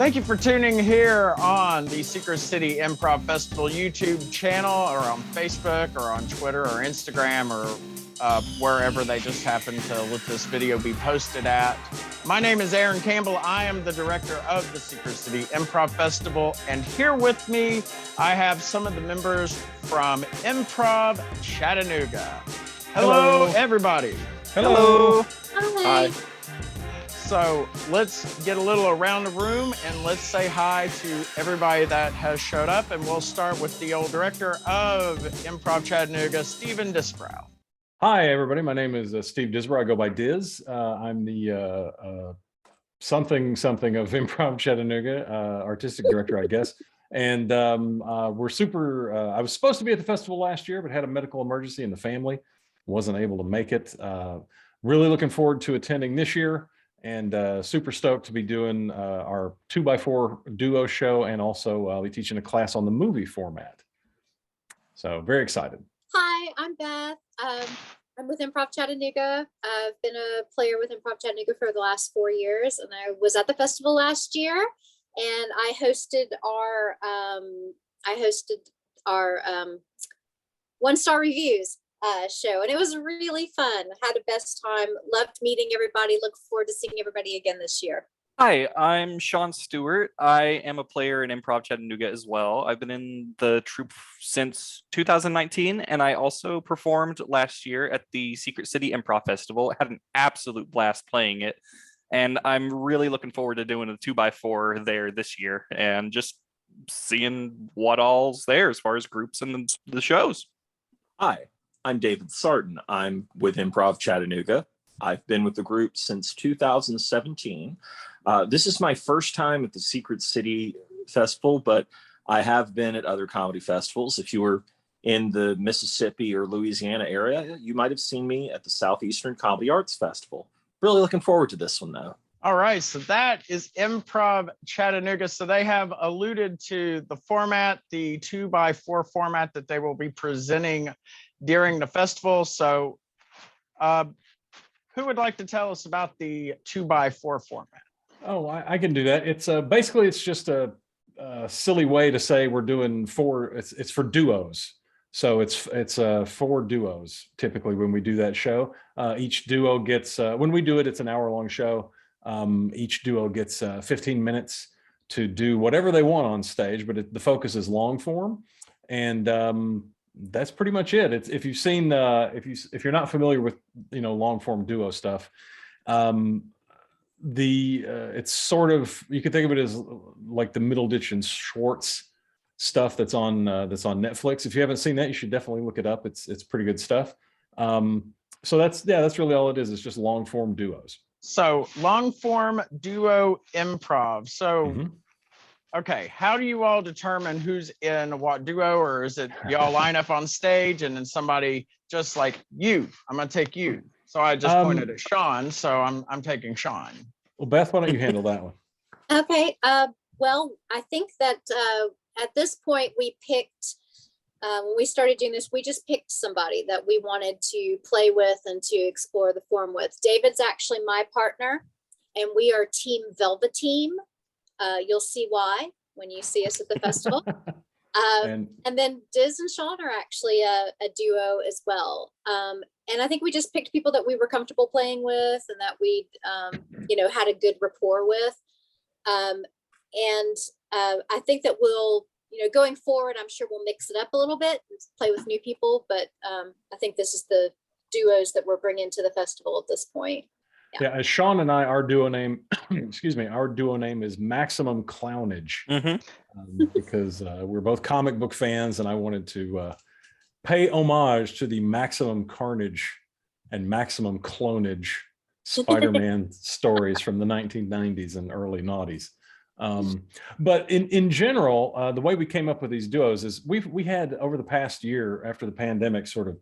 Thank you for tuning here on the Secret City Improv Festival YouTube channel, or on Facebook, or on Twitter, or Instagram, or wherever they just happen to let this video be posted at. My name is Aaron Campbell. I am the director of the Secret City Improv Festival, and here with me, I have some of the members from Improv Chattanooga. Hello, everybody. Hello. Hi. So let's get a little around the room and let's say hi to everybody that has showed up. And we'll start with the old director of Improv Chattanooga, Stephen Disbrow. Hi, everybody. My name is Steve Disbrow. I go by Diz. I'm the something of Improv Chattanooga, artistic director, I guess. And we're super, I was supposed to be at the festival last year, but had a medical emergency in the family. Wasn't able to make it. Really looking forward to attending this year. And super stoked to be doing our 2x4 duo show, and also I'll be teaching a class on the movie format. So very excited. Hi, I'm Beth. I'm with Improv Chattanooga. I've been a player with Improv Chattanooga for the last 4 years, and I was at the festival last year, and I hosted our one-star reviews show, and it was really fun. Had the best time. Loved meeting everybody. Look forward to seeing everybody again this year. Hi, I'm Shawn Stewart. I am a player in Improv Chattanooga as well. I've been in the troupe since 2019, and I also performed last year at the Secret City Improv Festival. Had an absolute blast playing it, and I'm really looking forward to doing a 2x4 there this year and just seeing what all's there as far as groups and the shows. Hi, I'm David Sarton. I'm with Improv Chattanooga. I've been with the group since 2017. This is my first time at the Secret City Festival, but I have been at other comedy festivals. If you were in the Mississippi or Louisiana area, you might have seen me at the Southeastern Comedy Arts Festival. Really looking forward to this one, though. All right, so that is Improv Chattanooga. So they have alluded to the format, the 2x4 format that they will be presenting during the festival. So who would like to tell us about the 2x4 format? Oh, I can do that. It's basically, it's just a silly way to say we're doing four. It's for duos. So it's 4 duos typically when we do that show. Each duo gets, when we do it, it's an hour-long show. Each duo gets 15 minutes to do whatever they want on stage, but the focus is long form, and that's pretty much it. It's, if you've seen, if you're not familiar with long form duo stuff, it's sort of, you could think of it as like the Middleditch and Schwartz stuff that's on Netflix. If you haven't seen that, you should definitely look it up. It's pretty good stuff. So that's really all it is. It's just long form duos. So long form duo improv. So, okay, how do you all determine who's in what duo, or is it y'all line up on stage and then somebody just like you? I'm gonna take you. So I just pointed at Shawn, so I'm taking Shawn. Well, Beth, why don't you handle that one? Okay. Well, I think that at this point we picked. When we started doing this, we just picked somebody that we wanted to play with and to explore the form with. David's actually my partner, and we are Team Velveteen. You'll see why when you see us at the festival. And then Diz and Shawn are actually a duo as well. And I think we just picked people that we were comfortable playing with and that we, had a good rapport with. And I think that we'll, going forward, I'm sure we'll mix it up a little bit and play with new people. But I think this is the duos that we're bringing to the festival at this point. Yeah, as Shawn and I, our duo name, our duo name is Maximum Clownage, because we're both comic book fans, and I wanted to pay homage to the Maximum Carnage and Maximum Clonage Spider-Man stories from the 1990s and early noughties. But in general, the way we came up with these duos is we had, over the past year, after the pandemic sort of,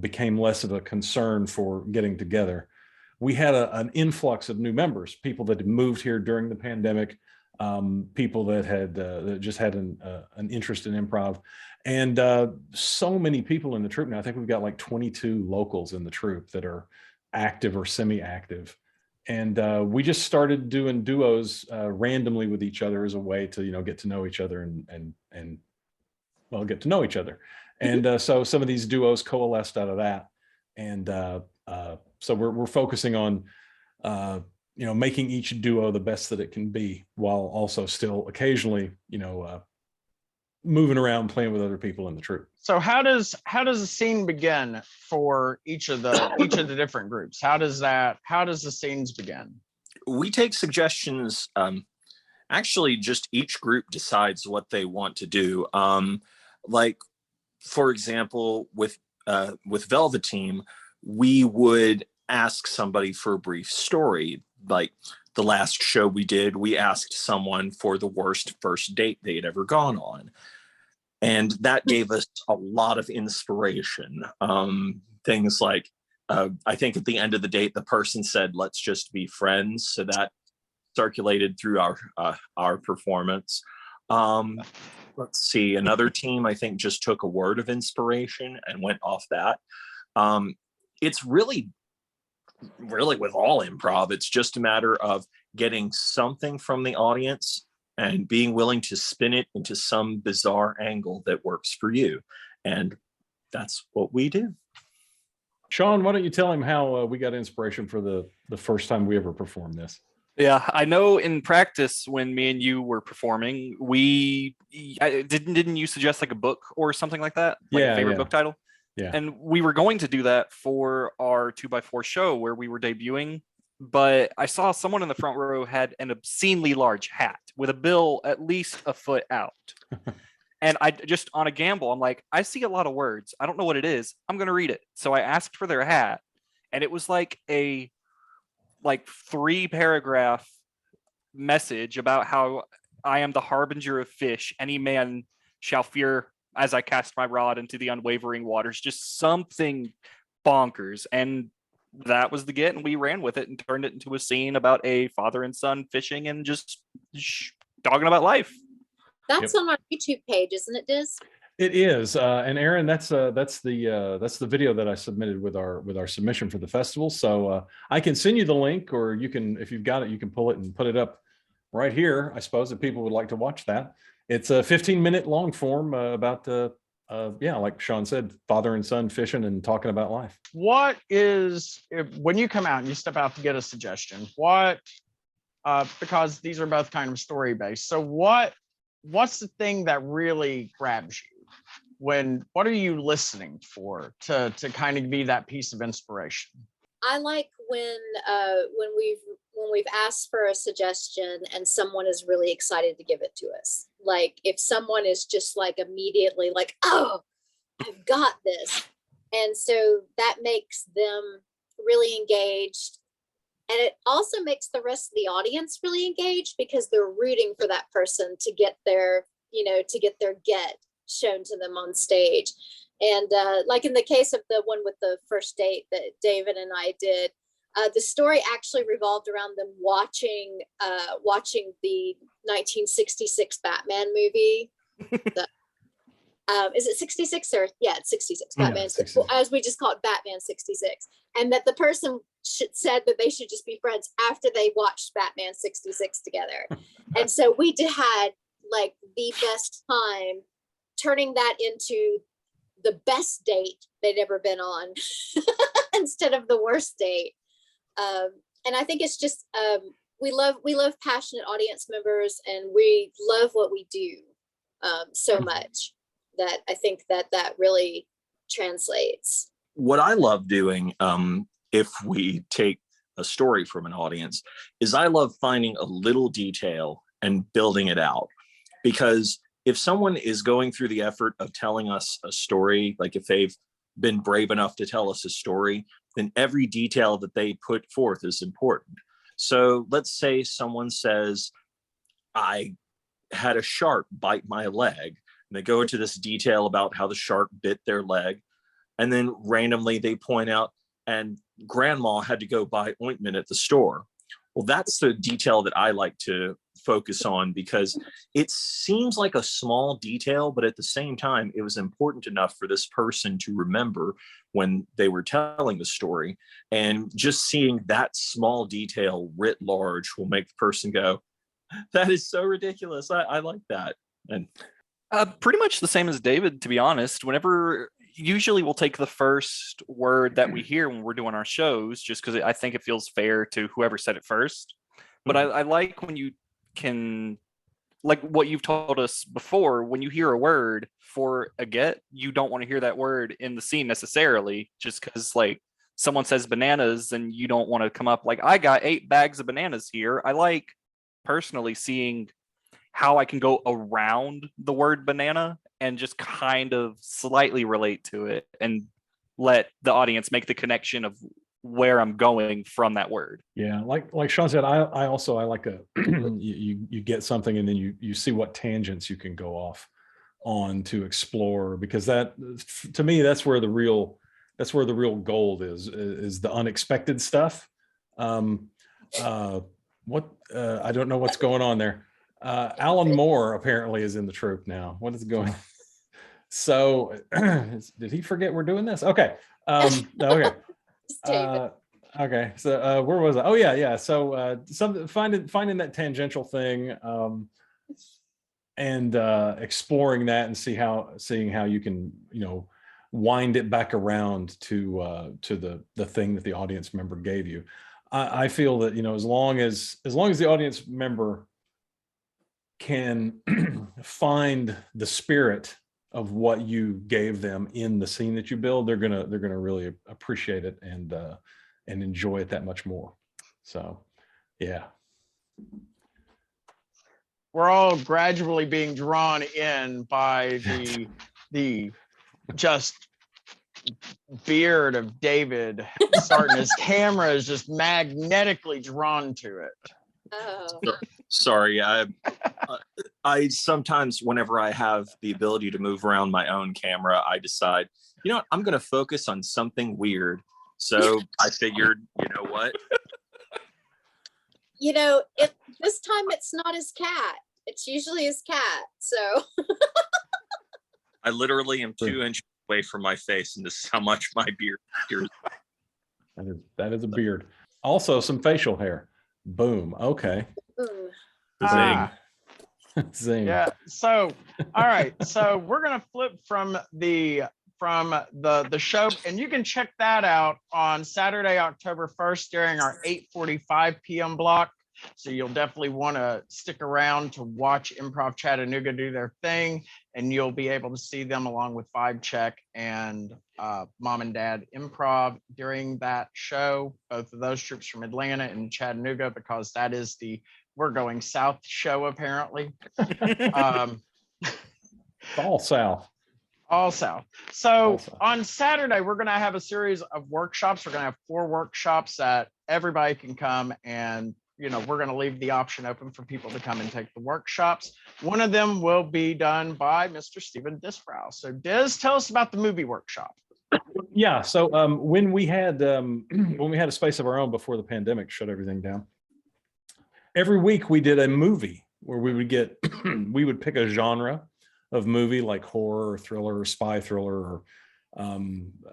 became less of a concern for getting together, we had an influx of new members, people that had moved here during the pandemic, people that had that just had an interest in improv, and so many people in the troupe now. I think we've got like 22 locals in the troupe that are active or semi-active. And we just started doing duos randomly with each other as a way to, get to know each other and well, get to know each other. And so some of these duos coalesced out of that. And so we're focusing on, making each duo the best that it can be, while also still occasionally, moving around, playing with other people in the troupe. So how does the scene begin for each of the different groups? How does the scenes begin? We take suggestions. Actually, just each group decides what they want to do. Like, for example, with Velveteen, we would ask somebody for a brief story. Like the last show we did, we asked someone for the worst first date they had ever gone on. And that gave us a lot of inspiration. Things like, I think at the end of the date, the person said, "Let's just be friends." So that circulated through our performance. Let's see, another team, I think, just took a word of inspiration and went off that. It's really with all improv, it's just a matter of getting something from the audience and being willing to spin it into some bizarre angle that works for you. And that's what we do. Shawn, why don't you tell him how we got inspiration for the first time we ever performed this? Yeah, I know in practice when me and you were performing, didn't you suggest like a book or something like that? Like a favorite book title? Yeah. And we were going to do that for our 2x4 show where we were debuting, but I saw someone in the front row had an obscenely large hat with a bill at least a foot out. And I just, on a gamble, I'm like, I see a lot of words. I don't know what it is. I'm going to read it. So I asked for their hat, and it was like a 3-paragraph message about how I am the harbinger of fish. Any man shall fear as I cast my rod into the unwavering waters. Just something bonkers. And that was the get, and we ran with it and turned it into a scene about a father and son fishing and just talking about life. That's on our YouTube page, isn't it, Diz? It is, and Aaron, that's the video that I submitted with our submission for the festival. So I can send you the link, or you can, if you've got it, you can pull it and put it up right here. I suppose if people would like to watch that, it's a 15-minute long form about like Shawn said, father and son fishing and talking about life. What is, when you come out and you step out to get a suggestion, what? Because these are both kind of story based. So what's the thing that really grabs you? What are you listening for to kind of be that piece of inspiration? I like when we've asked for a suggestion and someone is really excited to give it to us. Like if someone is just like immediately like, "Oh, I've got this," and so that makes them really engaged. And it also makes the rest of the audience really engaged because they're rooting for that person to get their get shown to them on stage. And like in the case of the one with the first date that David and I did, the story actually revolved around them watching the 1966 Batman movie. Is it 66 or it's 66 Batman, 66. As we just call it, Batman 66, and that the person said that they should just be friends after they watched Batman 66 together. And so we had like the best time turning that into the best date they'd ever been on instead of the worst date. And I think it's just we love passionate audience members, and we love what we do so much that I think that really translates. What I love doing, if we take a story from an audience, is I love finding a little detail and building it out. Because if someone is going through the effort of telling us a story, like if they've been brave enough to tell us a story, then every detail that they put forth is important. So let's say someone says, "I had a shark bite my leg." And they go into this detail about how the shark bit their leg. And then randomly they point out, "And grandma had to go buy ointment at the store." Well, that's the detail that I like to focus on, because it seems like a small detail, but at the same time, it was important enough for this person to remember when they were telling the story. And just seeing that small detail writ large will make the person go, that is so ridiculous. I like that. And pretty much the same as David, to be honest. Usually we'll take the first word that we hear when we're doing our shows, just because I think it feels fair to whoever said it first. But I like when you can, like what you've told us before, when you hear a word for a get, you don't want to hear that word in the scene necessarily, just because like someone says bananas and you don't want to come up like, I got 8 bags of bananas here. I like personally seeing how I can go around the word banana and just kind of slightly relate to it and let the audience make the connection of where I'm going from that word. Yeah, like Shawn said, I like a you get something and then you see what tangents you can go off on to explore, because that, to me, that's where the real gold is the unexpected stuff. I don't know what's going on there. Alan Moore apparently is in the troupe now. What is going on? So did he forget we're doing this? Okay. Okay. Okay. So where was I? Oh yeah. So finding that tangential thing and exploring that and seeing how you can, wind it back around to the thing that the audience member gave you. I feel that, as long as the audience member can find the spirit of what you gave them in the scene that you build, they're gonna really appreciate it and enjoy it that much more. So, yeah. We're all gradually being drawn in by the just beard of David starting. His camera is just magnetically drawn to it. Oh. Sorry, I sometimes, whenever I have the ability to move around my own camera, I decide, I'm going to focus on something weird. So I figured, you know what? This time it's not his cat. It's usually his cat. So I literally am 2 inches away from my face, and this is how much my beard is. That is a beard. Also, some facial hair. Boom. Okay. Zing. Zing. Yeah. So, all right. So we're gonna flip from the show, and you can check that out on Saturday, October 1st during our 8:45 p.m. block. So you'll definitely want to stick around to watch Improv Chattanooga do their thing, and you'll be able to see them along with Vibe Check and Mom and Dad Improv during that show. Both of those troops from Atlanta and Chattanooga, because that is the We're Going South show, apparently. All south. All south. So on Saturday, we're going to have a series of workshops. We're going to have 4 workshops that everybody can come, and we're going to leave the option open for people to come and take the workshops. One of them will be done by Mr. Stephen Disbrow. So Diz, tell us about the movie workshop. Yeah. So when we had a space of our own before the pandemic shut everything down, every week we did a movie where we would pick a genre of movie, like horror or thriller or spy thriller or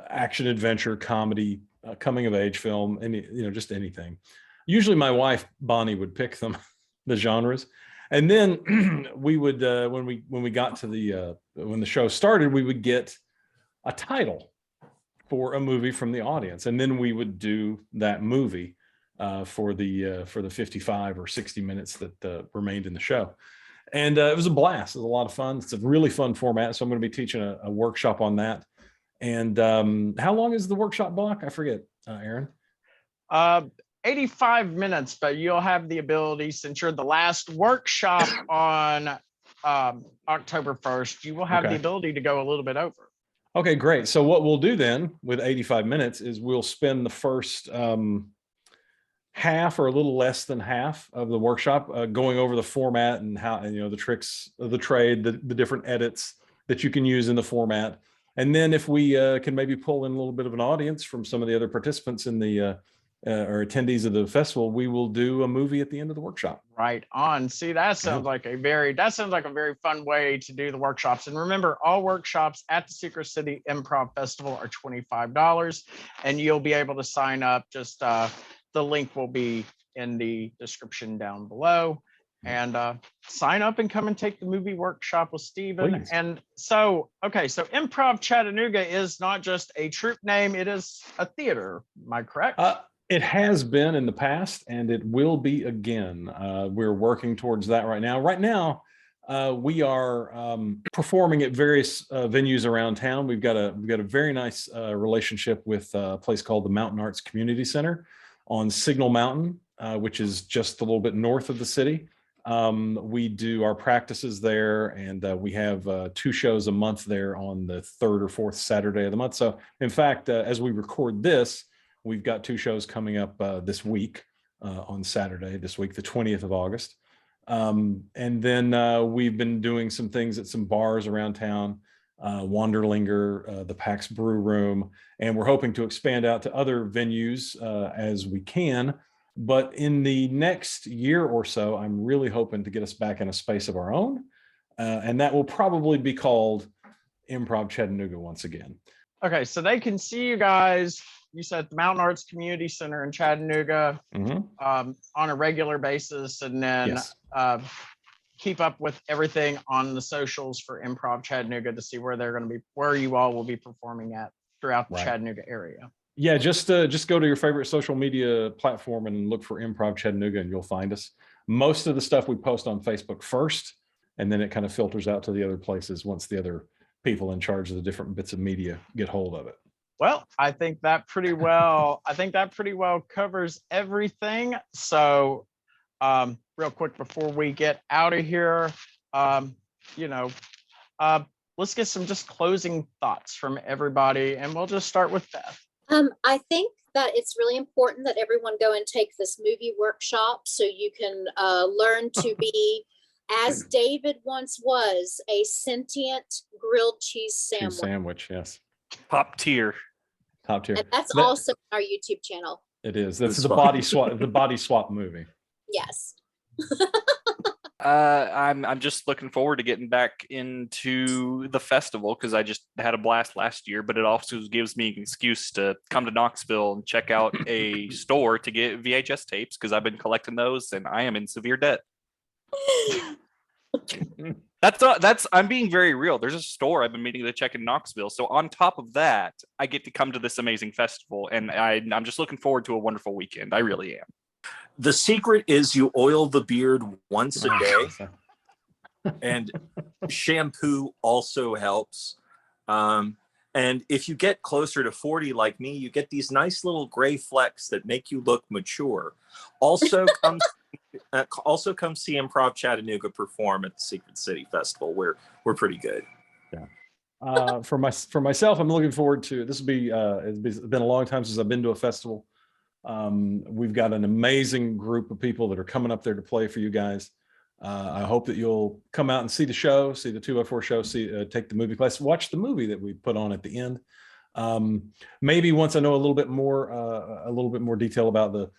action adventure, comedy, coming of age film, just anything. Usually my wife Bonnie would pick them, the genres, and then we would when we got to when the show started, we would get a title for a movie from the audience, and then we would do that movie for the 55 or 60 minutes that remained in the show. And it was a blast. It was a lot of fun. It's a really fun format. So I'm going to be teaching a workshop on that. And how long is the workshop block? I forget, Aaron. 85 minutes, but you'll have the ability, since you're the last workshop on October 1st, you will have the ability to go a little bit over. Okay, great. So what we'll do then with 85 minutes is we'll spend the first half or a little less than half of the workshop going over the format and how, the tricks of the trade, the different edits that you can use in the format. And then if we can maybe pull in a little bit of an audience from some of the other participants in the or attendees of the festival, we will do a movie at the end of the workshop. Right on. See, that sounds like a very fun way to do the workshops. And remember, all workshops at the Secret City Improv Festival are $25, and you'll be able to sign up. Just the link will be in the description down below. And sign up and come and take the movie workshop with Steven. Please. And so, okay, so Improv Chattanooga is not just a troupe name, it is a theater. Am I correct? It has been in the past, and it will be again. We're working towards that right now. Right now, we are performing at various venues around town. We've got a very nice relationship with a place called the Mountain Arts Community Center on Signal Mountain, which is just a little bit north of the city. We do our practices there, and we have 2 shows a month there on the 3rd or 4th Saturday of the month. So in fact, as we record this, we've got 2 shows coming up this week on Saturday, this week, the 20th of August. And then we've been doing some things at some bars around town, Wanderlinger, the Pax Brew Room, and we're hoping to expand out to other venues as we can. But in the next year or so, I'm really hoping to get us back in a space of our own. And that will probably be called Improv Chattanooga once again. Okay, so they can see you guys, you said the Mountain Arts Community Center in Chattanooga on a regular basis, and then keep up with everything on the socials for Improv Chattanooga to see where they're going to be, where you all will be performing at throughout the Chattanooga area. Yeah, just go to your favorite social media platform and look for Improv Chattanooga, and you'll find us. Most of the stuff we post on Facebook first, and then it kind of filters out to the other places once the other people in charge of the different bits of media get hold of it. Well, I think that pretty well covers everything. So real quick before we get out of here, let's get some just closing thoughts from everybody, and we'll just start with Beth. I think that it's really important that everyone go and take this movie workshop so you can learn to be, as David once was, a sentient grilled cheese sandwich. Cheese sandwich, yes. Top tier. Top tier. And that's also on our YouTube channel. It is. This is the body swap movie. Yes. I'm just looking forward to getting back into the festival because I just had a blast last year, but it also gives me an excuse to come to Knoxville and check out a store to get VHS tapes because I've been collecting those and I am in severe debt. I'm being very real. There's a store I've been meaning to check in Knoxville. So on top of that, I get to come to this amazing festival, and I'm just looking forward to a wonderful weekend. I really am. The secret is you oil the beard once a day, and shampoo also helps. And if you get closer to 40 like me, you get these nice little gray flecks that make you look mature. Also come see Improv Chattanooga perform at the Secret City Festival. We're pretty good. Yeah. For myself, I'm looking forward to this. Will be it's been a long time since I've been to a festival. We've got an amazing group of people that are coming up there to play for you guys. I hope that you'll come out and see the show, see the 2x4 show, take the movie class, watch the movie that we put on at the end. Maybe once I know a little bit more detail about the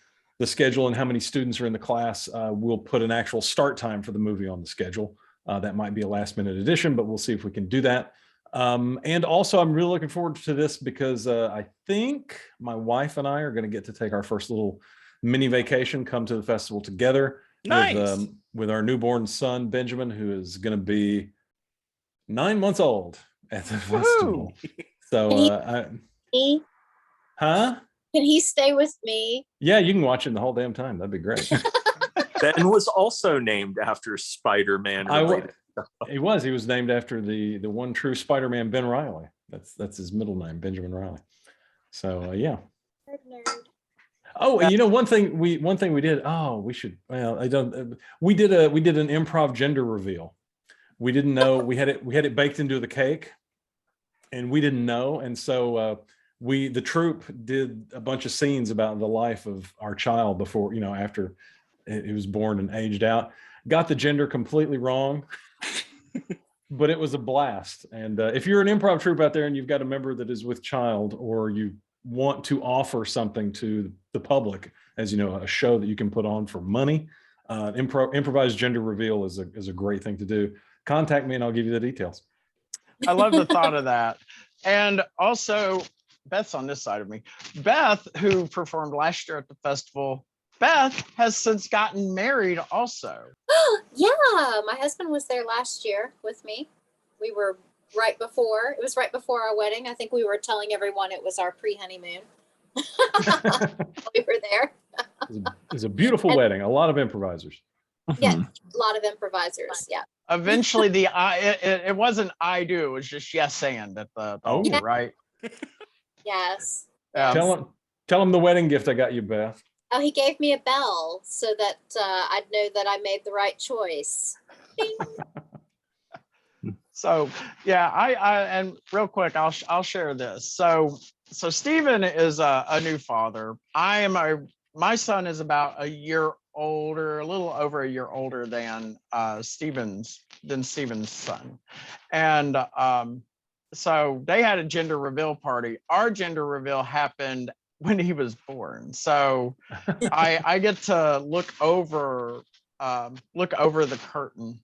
schedule and how many students are in the class, we'll put an actual start time for the movie on the schedule. That might be a last minute addition, but we'll see if we can do that. And also I'm really looking forward to this because I think my wife and I are going to get to take our first little mini vacation, come to the festival together. Nice. With our newborn son, Benjamin, who is going to be 9 months old at the festival. So, Can he stay with me? Yeah, you can watch it the whole damn time. That'd be great. Ben was also named after Spider-Man. He was named after the one true Spider-Man, Ben Riley. That's his middle name, Benjamin Riley. So yeah. Nerd. Oh, and one thing we did. Oh, we should. Well, I don't. We did an improv gender reveal. We didn't know we had it baked into the cake, and we didn't know. And so the troupe did a bunch of scenes about the life of our child before, after it was born and aged out. Got the gender completely wrong, but it was a blast. And if you're an improv troupe out there and you've got a member that is with child, or you want to offer something to the public, as you know, a show that you can put on for money, improvised gender reveal is a great thing to do. Contact me and I'll give you the details. I love the thought of that. And also, Beth's on this side of me. Beth, who performed last year at the festival, Beth has since gotten married also. Yeah, my husband was there last year with me. We were right before our wedding. I think we were telling everyone it was our pre-honeymoon. We were there. It was a beautiful wedding, a lot of improvisers. Yeah, a lot of improvisers. Yeah. Eventually, it wasn't I do, it was just yes and at the altar, right? Yes. Tell him the wedding gift I got you, Beth. Oh, he gave me a bell so that I'd know that I made the right choice. Ding. So yeah, I and real quick, I'll share this. So Stephen is a new father. My son is about a year older, a little over a year older than Stephen's son, and so they had a gender reveal party. Our gender reveal happened when he was born, so I get to look over the curtain.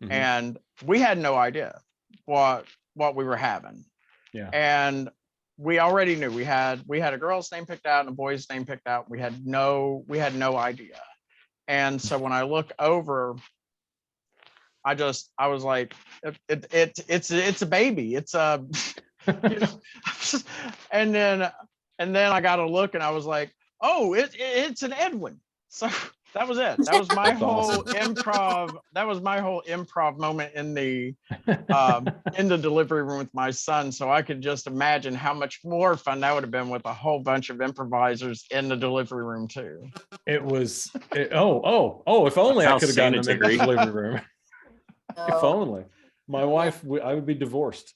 Mhm. And we had no idea what we were having. Yeah. And we already knew we had a girl's name picked out and a boy's name picked out. We had no idea. And so when I look over, I was like, it's a baby. It's a you know, and then I got to look and I was like, oh, it's an Edwin. So that was it. That was my whole improv. That was my whole improv moment in the delivery room with my son. So I could just imagine how much more fun that would have been with a whole bunch of improvisers in the delivery room too. If only I could have gotten him in the delivery room. If only. My wife, I would be divorced.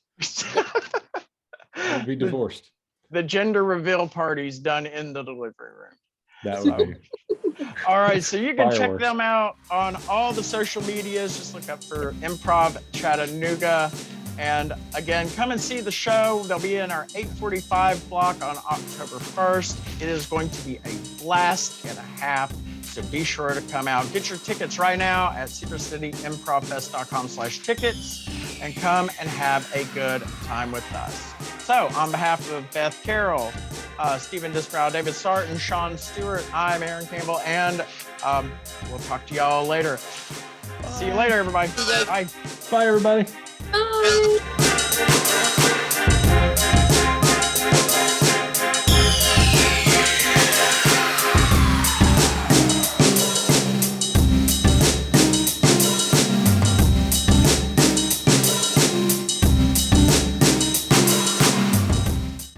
I would be divorced. The gender reveal party's done in the delivery room. That would be. All right, so you can check Fireworks. them out on all the social medias. Just look up for Improv Chattanooga. And again, come and see the show. They'll be in our 8:45 block on October 1st. It is going to be a blast and a half. So be sure to come out. Get your tickets right now at secretcityimprovfest.com/tickets and come and have a good time with us. So on behalf of Beth Carroll, Stephen Disbrow, David Sarton, Shawn Stewart, I'm Aaron Campbell, and we'll talk to y'all later. See you later, everybody. Bye. Bye, everybody. Bye.